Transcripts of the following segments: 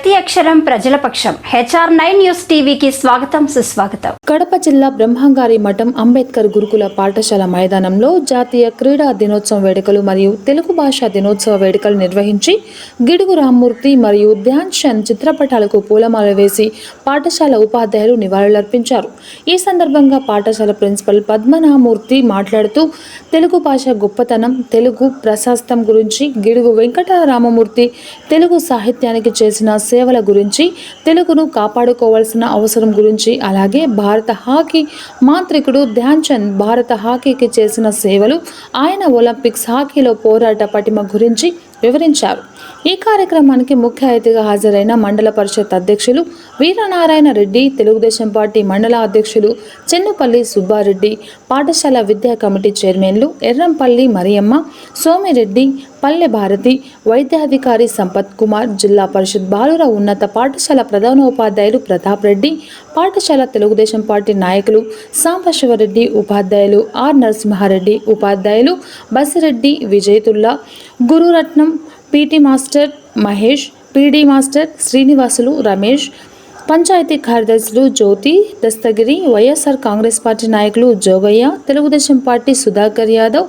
ప్రతి అక్షరం ప్రజల పక్షం. HR9 న్యూస్ టీవీకి స్వాగతం, సుస్వాగతం. కడప జిల్లా బ్రహ్మంగారి మఠం అంబేద్కర్ గురుకుల పాఠశాల మైదానంలో జాతీయ క్రీడా దినోత్సవం వేడుకలు మరియు తెలుగు భాషా దినోత్సవ వేడుకలు నిర్వహించి గిడుగు రామ్మూర్తి మరియు ధ్యాన్ చంద్ చిత్రపటాలకు పూలమాల వేసి పాఠశాల ఉపాధ్యాయులు నివాళులర్పించారు. ఈ సందర్భంగా పాఠశాల ప్రిన్సిపల్ పద్మనాభమూర్తి మాట్లాడుతూ తెలుగు భాష గొప్పతనం, తెలుగు ప్రశస్తం గురించి, గిడుగు వెంకటరామమూర్తి తెలుగు సాహిత్యానికి చేసిన సేవల గురించి, తెలుగును కాపాడుకోవాల్సిన అవసరం గురించి, అలాగే భారత హాకీ మాంత్రికుడు ధ్యాన్ చంద్ భారత హాకీకి చేసిన సేవలు, ఆయన ఒలింపిక్స్ హాకీలో పోరాట పటిమ గురించి వివరించారు. ఈ కార్యక్రమానికి ముఖ్య అతిథిగా హాజరైన మండల పరిషత్ అధ్యక్షులు వీరనారాయణ రెడ్డి, తెలుగుదేశం పార్టీ మండల అధ్యక్షులు చెన్నుపల్లి సుబ్బారెడ్డి, పాఠశాల విద్యా కమిటీ చైర్మన్లు ఎర్రంపల్లి మరియమ్మ, సోమిరెడ్డి, పల్లె భారతి, వైద్యాధికారి సంపత్ కుమార్, జిల్లా పరిషత్ బాలుర ఉన్నత పాఠశాల ప్రధానోపాధ్యాయులు ప్రతాప్ రెడ్డి, పాఠశాల తెలుగుదేశం పార్టీ నాయకులు సాంబశివరెడ్డి, ఉపాధ్యాయులు ఆర్ నరసింహారెడ్డి, ఉపాధ్యాయులు Basireddy, Vijayatulla, Gururatnam, PT master Mahesh, PD master Srinivasulu, Ramesh, panchayat కార్యదర్శులు జ్యోతి, దస్తగిరి, వైఎస్ఆర్ కాంగ్రెస్ పార్టీ నాయకులు జోగయ్య, తెలుగుదేశం పార్టీ సుధాకర్ యాదవ్,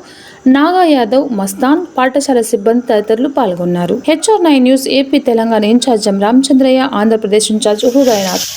నాగా యాదవ్, మస్తాన్, పాఠశాల సిబ్బంది తదితరులు పాల్గొన్నారు. HR9 news AP Telangana incharge Ramachandraiah, Andhra Pradesh incharge Hrudayanath.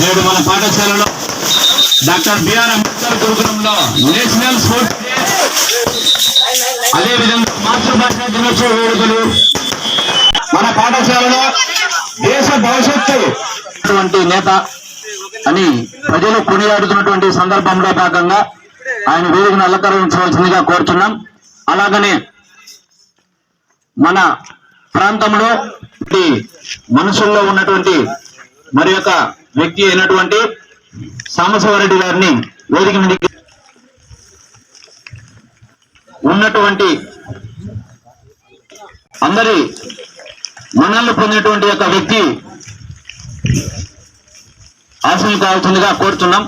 నేడు మన పాఠశాలలో డాక్టర్ బిఆర్ అంబేద్కర్ గురుకులంలో నేషనల్ స్పోర్ట్స్ డే, అదేవిధంగా మాతృభాషా దినోత్సవ వేడుకలు మన పాఠశాలలో దేశ భవిష్యత్తు నేత అని ప్రజలు కొనియాడుతున్నటువంటి సందర్భంలో భాగంగా ఆయన వేదికను అలంకరించవలసిందిగా కోరుతున్నాం. అలాగనే మన ప్రాంతంలో మనసుల్లో ఉన్నటువంటి మరి యొక్క వ్యక్తి అయినటువంటి సాంబశివరెడ్డి గారిని వేదిక మీదకి ఉన్నటువంటి అందరి మన్ననలు పొందినటువంటి యొక్క వ్యక్తి ఆశలు కావాల్సిందిగా కోరుతున్నాం.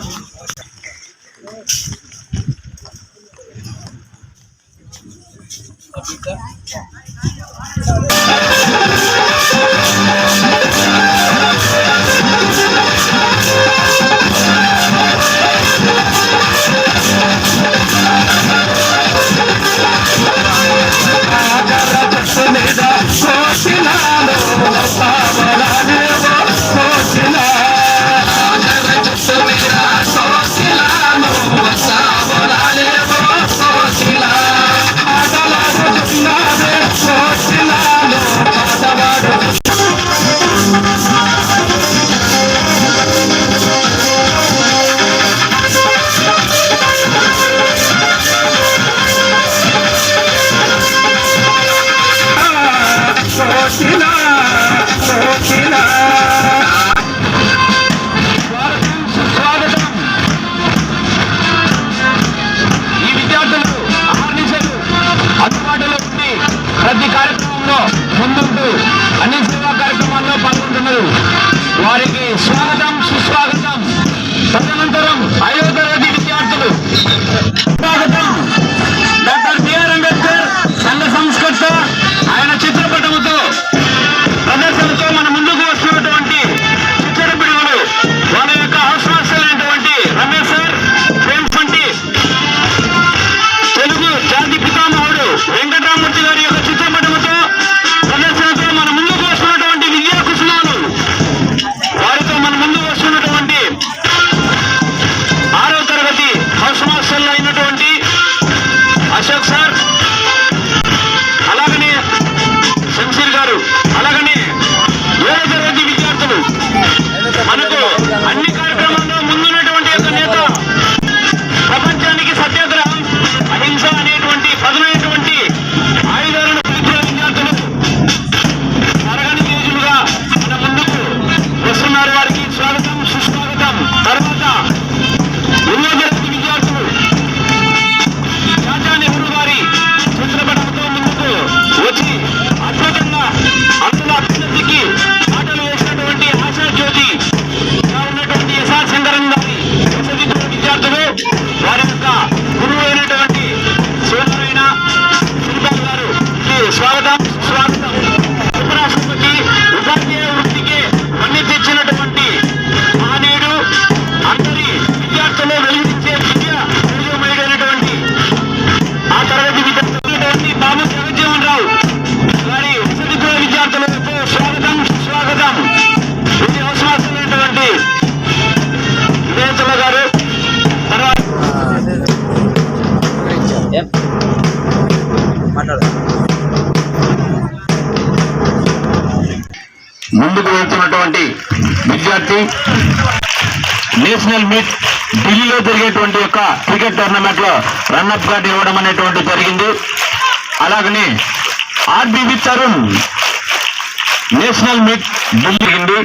ముందుకు వెళ్తున్నటువంటి విద్యార్థి నేషనల్ మీట్ ఢిల్లీలో జరిగేటువంటి యొక్క క్రికెట్ టోర్నమెంట్ లో రన్అప్ గా ఇవ్వడం అనేటువంటి జరిగింది. అలాగనే ఆర్బివి తరుణ్ నేషనల్ మీట్ ఢిల్లీ జరిగింది.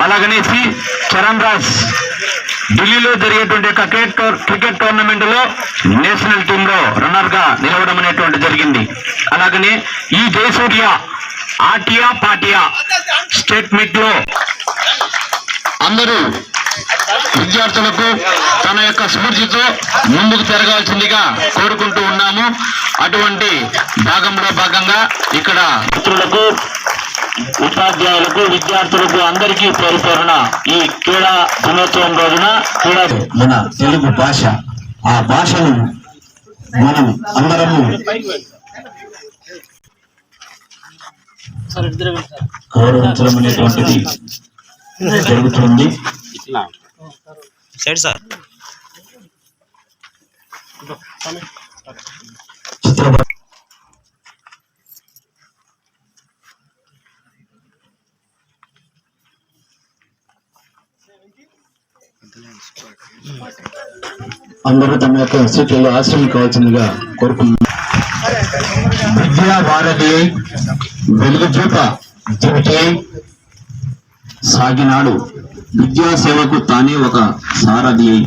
అలాగనే సి చరణ్ రాజ్ ఢిల్లీలో జరిగేటువంటి యొక్క క్రికెట్ టోర్నమెంట్ లో నేషనల్ టీమ్ లో రన్నర్ గా నిలవడం అనేటువంటి జరిగింది. అలాగనే ఈ జయసూర్య ఆటియా పాటియా స్టేట్ మీట్ లో అందరూ విద్యార్థులకు తన యొక్క స్ఫూర్తితో ముందుకు జరగాల్సిందిగా కోరుకుంటూ ఉన్నాము. అటువంటి భాగంలో భాగంగా ఇక్కడ మిత్రులకు, ఉపాధ్యాయులకు, విద్యార్థులకు అందరికీ పేరు పేరున ఈ క్రీడా దినోత్సవం రోజున క్రీడా మన తెలుగు భాష, ఆ భాషను మనం అందరము గౌరవించడం అనేటువంటిది జరుగుతుంది. అందరూ తమ యొక్క సీట్లలో ఆశ్రయించవలసిందిగా కోరుకుంటున్నాం. విద్యా భారతి వెలుగు చూప జీవితే సాగినాడు, విద్యాసేవకు తానే ఒక సారథి అయి.